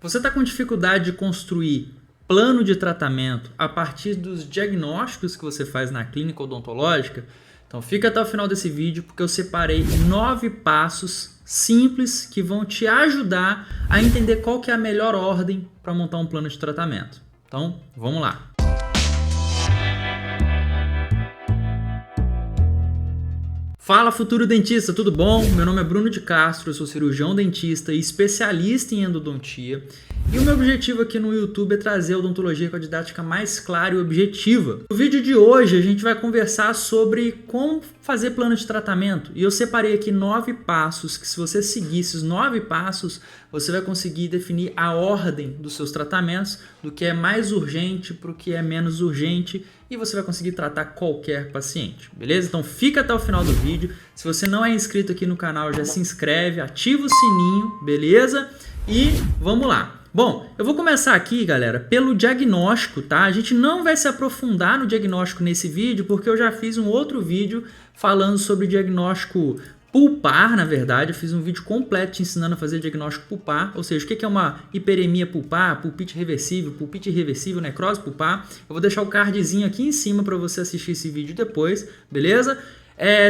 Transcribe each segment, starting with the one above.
Você está com dificuldade de construir plano de tratamento a partir dos diagnósticos que você faz na clínica odontológica? Então fica até o final desse vídeo porque eu separei 9 passos simples que vão te ajudar a entender qual que é a melhor ordem para montar um plano de tratamento. Então vamos lá! Fala, futuro dentista, tudo bom? Meu nome é Bruno de Castro, eu sou cirurgião dentista e especialista em endodontia. E o meu objetivo aqui no YouTube é trazer a odontologia com a didática mais clara e objetiva. No vídeo de hoje a gente vai conversar sobre como fazer plano de tratamento. E eu separei aqui 9 passos que, se você seguir esses 9 passos, você vai conseguir definir a ordem dos seus tratamentos, do que é mais urgente para o que é menos urgente, e você vai conseguir tratar qualquer paciente, beleza? Então fica até o final do vídeo. Se você não é inscrito aqui no canal, já se inscreve, ativa o sininho, beleza? E vamos lá! Bom, eu vou começar aqui, galera, pelo diagnóstico, tá? A gente não vai se aprofundar no diagnóstico nesse vídeo, porque eu já fiz um outro vídeo falando sobre diagnóstico pulpar. Na verdade, eu fiz um vídeo completo te ensinando a fazer diagnóstico pulpar, ou seja, o que é uma hiperemia pulpar, pulpite irreversível, necrose pulpar. Eu vou deixar o cardzinho aqui em cima para você assistir esse vídeo depois, beleza?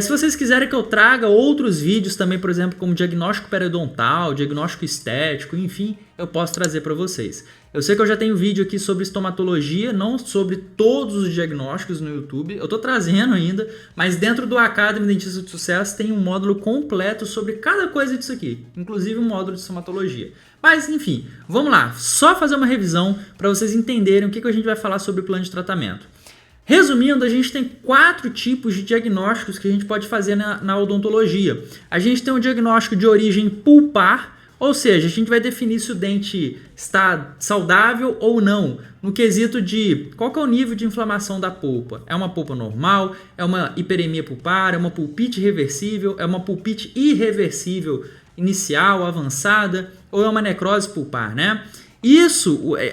Se vocês quiserem que eu traga outros vídeos também, por exemplo, como diagnóstico periodontal, diagnóstico estético, enfim, eu posso trazer para vocês. Eu sei que eu já tenho vídeo aqui sobre estomatologia, não sobre todos os diagnósticos no YouTube, eu estou trazendo ainda, mas dentro do Academy Dentista de Sucesso tem um módulo completo sobre cada coisa disso aqui, inclusive um módulo de estomatologia. Mas, enfim, vamos lá, só fazer uma revisão para vocês entenderem o que a gente vai falar sobre o plano de tratamento. Resumindo, a gente tem 4 tipos de diagnósticos que a gente pode fazer na odontologia. A gente tem um diagnóstico de origem pulpar, ou seja, a gente vai definir se o dente está saudável ou não, no quesito de qual que é o nível de inflamação da polpa. É uma polpa normal? É uma hiperemia pulpar? É uma pulpite reversível? É uma pulpite irreversível inicial, avançada? Ou é uma necrose pulpar, né?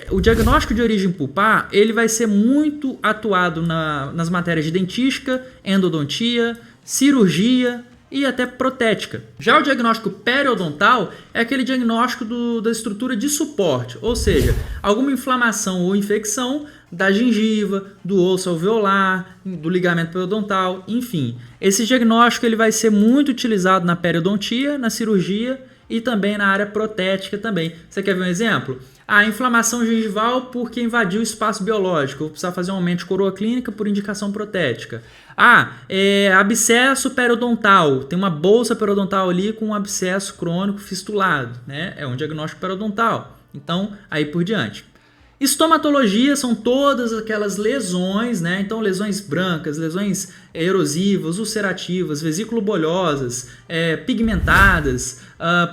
O diagnóstico de origem pulpar, ele vai ser muito atuado nas matérias de dentística, endodontia, cirurgia e até protética. Já o diagnóstico periodontal é aquele diagnóstico da estrutura de suporte, ou seja, alguma inflamação ou infecção da gengiva, do osso alveolar, do ligamento periodontal, enfim. Esse diagnóstico ele vai ser muito utilizado na periodontia, na cirurgia e também na área protética também. Você quer ver um exemplo? A inflamação gengival porque invadiu o espaço biológico. Vou precisar fazer um aumento de coroa clínica por indicação protética. Abscesso periodontal. Tem uma bolsa periodontal ali com um abscesso crônico fistulado, né? É um diagnóstico periodontal. Então, aí por diante. Estomatologia são todas aquelas lesões, né? Então, lesões brancas, lesões erosivas, ulcerativas, vesículo-bolhosas, pigmentadas,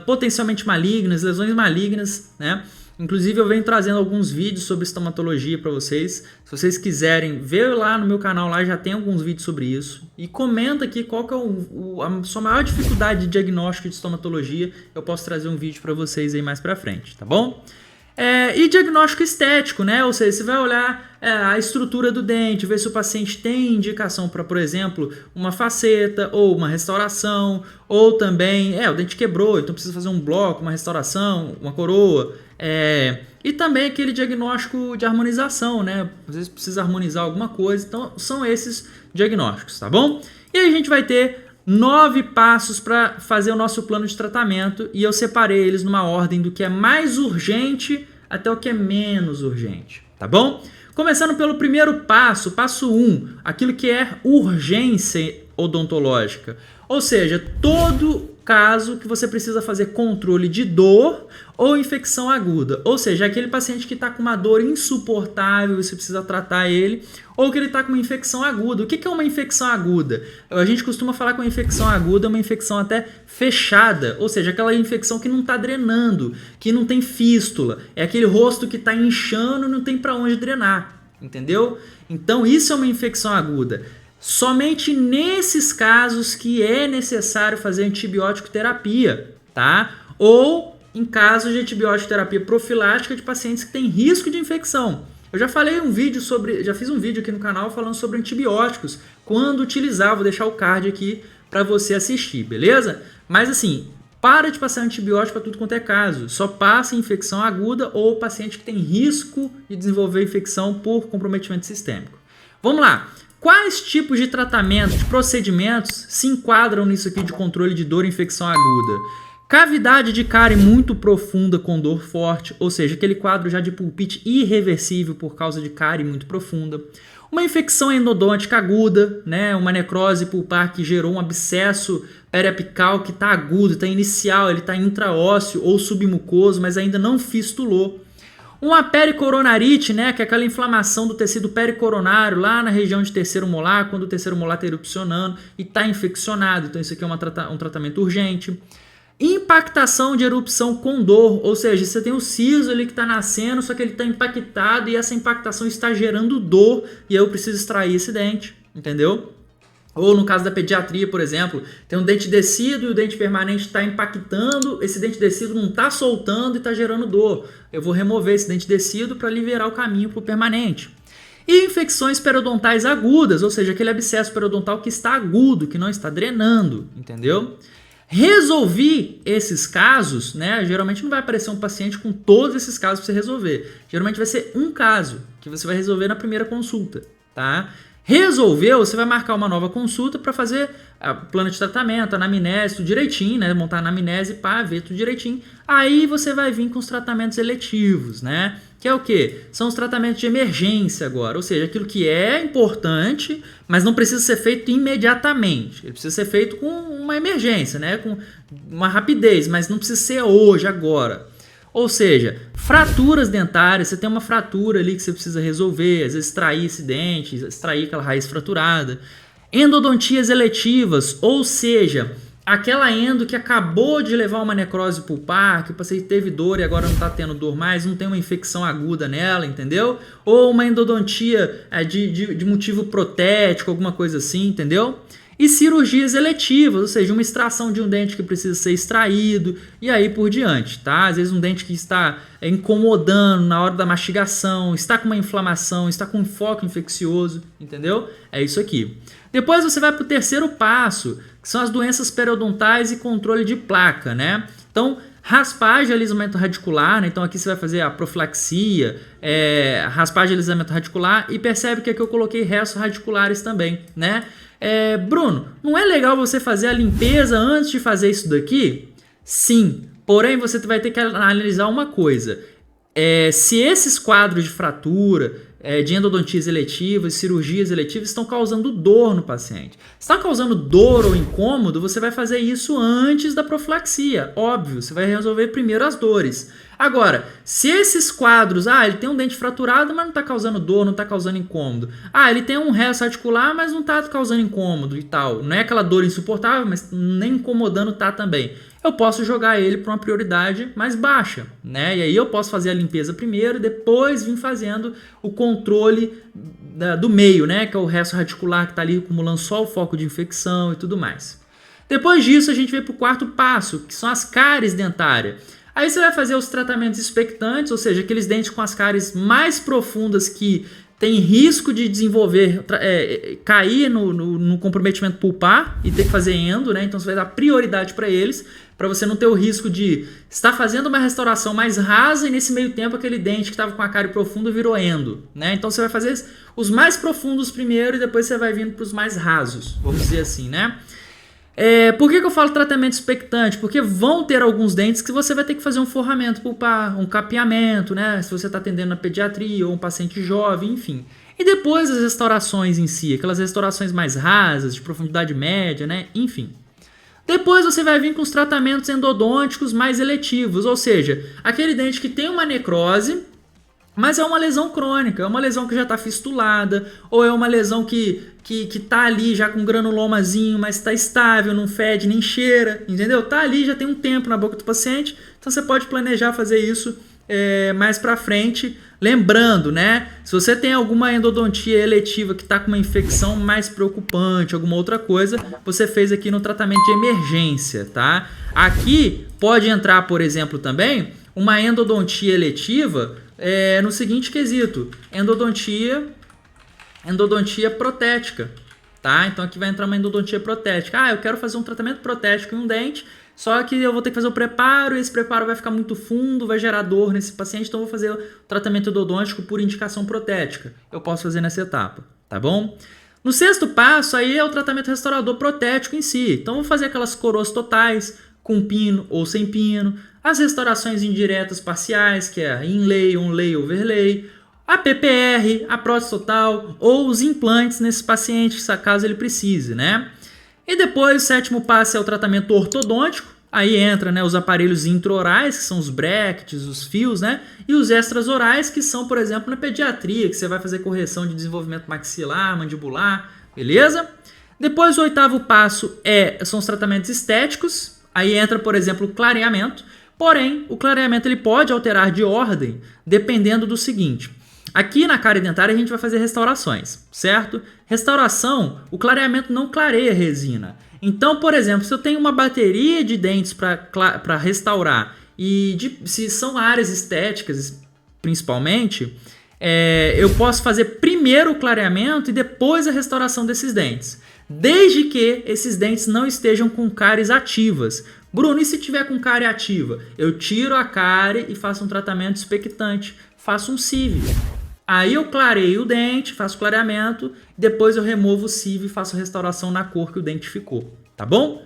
potencialmente malignas, lesões malignas, né? Inclusive, eu venho trazendo alguns vídeos sobre estomatologia para vocês. Se vocês quiserem ver lá no meu canal, lá já tem alguns vídeos sobre isso. E comenta aqui qual que é a sua maior dificuldade de diagnóstico de estomatologia. Eu posso trazer um vídeo para vocês aí mais para frente, tá bom? E diagnóstico estético, né? Ou seja, você vai olhar a estrutura do dente, ver se o paciente tem indicação para, por exemplo, uma faceta ou uma restauração, ou também, o dente quebrou, então precisa fazer um bloco, uma restauração, uma coroa. E também aquele diagnóstico de harmonização, né? Às vezes precisa harmonizar alguma coisa, então são esses diagnósticos, tá bom? E aí a gente vai ter 9 passos para fazer o nosso plano de tratamento e eu separei eles numa ordem do que é mais urgente até o que é menos urgente, tá bom? Começando pelo primeiro passo, passo 1, aquilo que é urgência odontológica, ou seja, todo caso que você precisa fazer controle de dor ou infecção aguda, ou seja, aquele paciente que está com uma dor insuportável e você precisa tratar ele, ou que ele está com uma infecção aguda. O que é uma infecção aguda? A gente costuma falar que uma infecção aguda é uma infecção até fechada, ou seja, aquela infecção que não está drenando, que não tem fístula, é aquele rosto que está inchando e não tem para onde drenar, entendeu? Então isso é uma infecção aguda. Somente nesses casos que é necessário fazer antibiótico terapia, tá? Ou em casos de antibiótico terapia profilática de pacientes que têm risco de infecção. Eu já fiz um vídeo aqui no canal falando sobre antibióticos, quando utilizar, vou deixar o card aqui para você assistir, beleza? Mas assim, para de passar antibiótico para tudo quanto é caso. Só passa em infecção aguda ou paciente que tem risco de desenvolver infecção por comprometimento sistêmico. Vamos lá. Quais tipos de tratamento, de procedimentos se enquadram nisso aqui de controle de dor e infecção aguda? Cavidade de cárie muito profunda com dor forte, ou seja, aquele quadro já de pulpite irreversível por causa de cárie muito profunda. Uma infecção endodôntica aguda, né? Uma necrose pulpar que gerou um abscesso periapical que está agudo, está inicial, ele está intraósseo ou submucoso, mas ainda não fistulou. Uma pericoronarite, né, que é aquela inflamação do tecido pericoronário lá na região de terceiro molar, quando o terceiro molar está erupcionando e está infeccionado. Então isso aqui é um tratamento urgente. Impactação de erupção com dor, ou seja, você tem o siso ali que está nascendo, só que ele está impactado e essa impactação está gerando dor e eu preciso extrair esse dente, entendeu? Ou no caso da pediatria, por exemplo, tem um dente descido e o dente permanente está impactando, esse dente descido não está soltando e está gerando dor. Eu vou remover esse dente descido para liberar o caminho para o permanente. E infecções periodontais agudas, ou seja, aquele abscesso periodontal que está agudo, que não está drenando, entendeu? Resolvi esses casos, né? Geralmente não vai aparecer um paciente com todos esses casos para você resolver. Geralmente vai ser um caso que você vai resolver na primeira consulta, tá? Resolveu, você vai marcar uma nova consulta para fazer plano de tratamento, anamnese, tudo direitinho, né? Montar a anamnese para ver tudo direitinho. Aí você vai vir com os tratamentos eletivos, né? Que é o quê? São os tratamentos de emergência agora, ou seja, aquilo que é importante, mas não precisa ser feito imediatamente. Ele precisa ser feito com uma emergência, né? Com uma rapidez, mas não precisa ser hoje, agora. Ou seja, fraturas dentárias, você tem uma fratura ali que você precisa resolver, às vezes extrair esse dente, extrair aquela raiz fraturada. Endodontias eletivas, ou seja, aquela endo que acabou de levar uma necrose pulpar, que o paciente teve dor e agora não está tendo dor mais, não tem uma infecção aguda nela, entendeu? Ou uma endodontia de motivo protético, alguma coisa assim, entendeu? E cirurgias eletivas, ou seja, uma extração de um dente que precisa ser extraído e aí por diante, tá? Às vezes um dente que está incomodando na hora da mastigação, está com uma inflamação, está com um foco infeccioso, entendeu? É isso aqui. Depois você vai para o terceiro passo, que são as doenças periodontais e controle de placa, né? Então, raspagem e alisamento radicular, né? Então aqui você vai fazer a profilaxia, raspagem e alisamento radicular e percebe que aqui eu coloquei restos radiculares também, né? Bruno, não é legal você fazer a limpeza antes de fazer isso daqui? Sim, porém você vai ter que analisar uma coisa. Se esses quadros de fratura, de endodontias eletivas, cirurgias eletivas estão causando dor no paciente. Se está causando dor ou incômodo, você vai fazer isso antes da profilaxia, óbvio, você vai resolver primeiro as dores. Agora, se esses quadros, ele tem um dente fraturado, mas não está causando dor, não está causando incômodo. Ele tem um resto articular, mas não está causando incômodo e tal. Não é aquela dor insuportável, mas nem incomodando tá também. Eu posso jogar ele para uma prioridade mais baixa, né? E aí eu posso fazer a limpeza primeiro e depois vir fazendo o controle do meio, né? Que é o resto radicular que está ali acumulando só o foco de infecção e tudo mais. Depois disso, a gente vem para o quarto passo, que são as cáries dentárias. Aí você vai fazer os tratamentos expectantes, ou seja, aqueles dentes com as cáries mais profundas que tem risco de desenvolver, cair no comprometimento pulpar e ter que fazer endo, né? Então você vai dar prioridade para eles, para você não ter o risco de estar fazendo uma restauração mais rasa e nesse meio tempo aquele dente que estava com a cárie profunda virou endo, né? Então você vai fazer os mais profundos primeiro e depois você vai vindo para os mais rasos, vamos dizer assim, né? Por que eu falo tratamento expectante? Porque vão ter alguns dentes que você vai ter que fazer um forramento pulpar, um capeamento, né? Se você está atendendo na pediatria ou um paciente jovem, enfim. E depois as restaurações em si, aquelas restaurações mais rasas, de profundidade média, né? Enfim. Depois você vai vir com os tratamentos endodônticos mais eletivos, ou seja, aquele dente que tem uma necrose, mas é uma lesão crônica, é uma lesão que já está fistulada, ou é uma lesão que tá ali já com granulomazinho, mas está estável, não fede nem cheira, entendeu? Tá ali, já tem um tempo na boca do paciente, então você pode planejar fazer isso mais para frente. Lembrando, né? Se você tem alguma endodontia eletiva que está com uma infecção mais preocupante, alguma outra coisa, você fez aqui no tratamento de emergência, tá? Aqui pode entrar, por exemplo, também uma endodontia eletiva no seguinte quesito: endodontia protética, tá? Então aqui vai entrar uma endodontia protética. Eu quero fazer um tratamento protético em um dente, só que eu vou ter que fazer o preparo, e esse preparo vai ficar muito fundo, vai gerar dor nesse paciente, então eu vou fazer o tratamento endodôntico por indicação protética. Eu posso fazer nessa etapa, tá bom? No sexto passo, aí é o tratamento restaurador protético em si. Então, eu vou fazer aquelas coroas totais, com pino ou sem pino, as restaurações indiretas parciais, que é a inlay, onlay, overlay, a PPR, a prótese total, ou os implantes nesse paciente, caso ele precise, né? E depois, o sétimo passo é o tratamento ortodôntico. Aí entra, né, os aparelhos intraorais, que são os brackets, os fios, né? E os extraorais, que são, por exemplo, na pediatria, que você vai fazer correção de desenvolvimento maxilar, mandibular, beleza? Depois, o oitavo passo são os tratamentos estéticos. Aí entra, por exemplo, o clareamento. Porém, o clareamento ele pode alterar de ordem, dependendo do seguinte. Aqui na cárie dentária a gente vai fazer restaurações, certo? Restauração, o clareamento não clareia a resina. Então, por exemplo, se eu tenho uma bateria de dentes para restaurar e se são áreas estéticas, principalmente, eu posso fazer primeiro o clareamento e depois a restauração desses dentes. Desde que esses dentes não estejam com cáries ativas. Bruno, e se tiver com cárie ativa? Eu tiro a cárie e faço um tratamento expectante, faço um sieve. Aí eu clareio o dente, faço clareamento, depois eu removo o sieve e faço restauração na cor que o dente ficou, tá bom?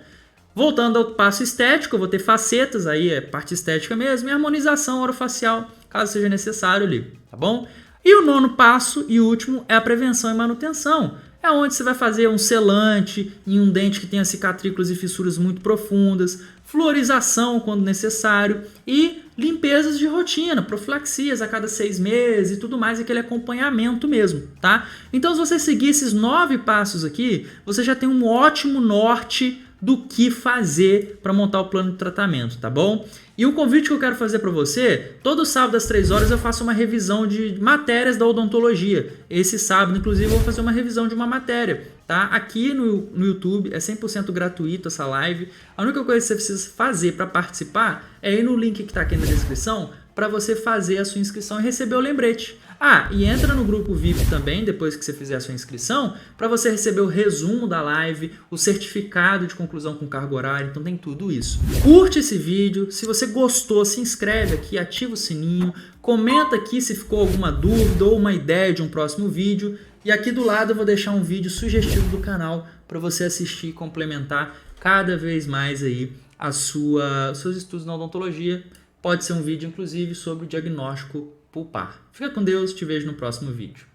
Voltando ao passo estético, eu vou ter facetas, aí é parte estética mesmo, e harmonização orofacial, caso seja necessário ali, tá bom? E o nono passo e último é a prevenção e manutenção. É onde você vai fazer um selante em um dente que tenha cicatrículas e fissuras muito profundas, fluorização quando necessário e limpezas de rotina, profilaxias a cada 6 meses e tudo mais, aquele acompanhamento mesmo, tá? Então, se você seguir esses 9 passos aqui, você já tem um ótimo norte do que fazer para montar o plano de tratamento, tá bom? E um convite que eu quero fazer para você, todo sábado às 3 horas eu faço uma revisão de matérias da odontologia. Esse sábado, inclusive, eu vou fazer uma revisão de uma matéria, tá? Aqui no YouTube, é 100% gratuito essa live. A única coisa que você precisa fazer para participar é ir no link que está aqui na descrição para você fazer a sua inscrição e receber o lembrete. Ah, e entra no grupo VIP também, depois que você fizer a sua inscrição, para você receber o resumo da live, o certificado de conclusão com carga horária, então tem tudo isso. Curte esse vídeo, se você gostou, se inscreve aqui, ativa o sininho, comenta aqui se ficou alguma dúvida ou uma ideia de um próximo vídeo, e aqui do lado eu vou deixar um vídeo sugestivo do canal para você assistir e complementar cada vez mais aí seus estudos na odontologia. Pode ser um vídeo, inclusive, sobre o diagnóstico pulpar. Fica com Deus, te vejo no próximo vídeo.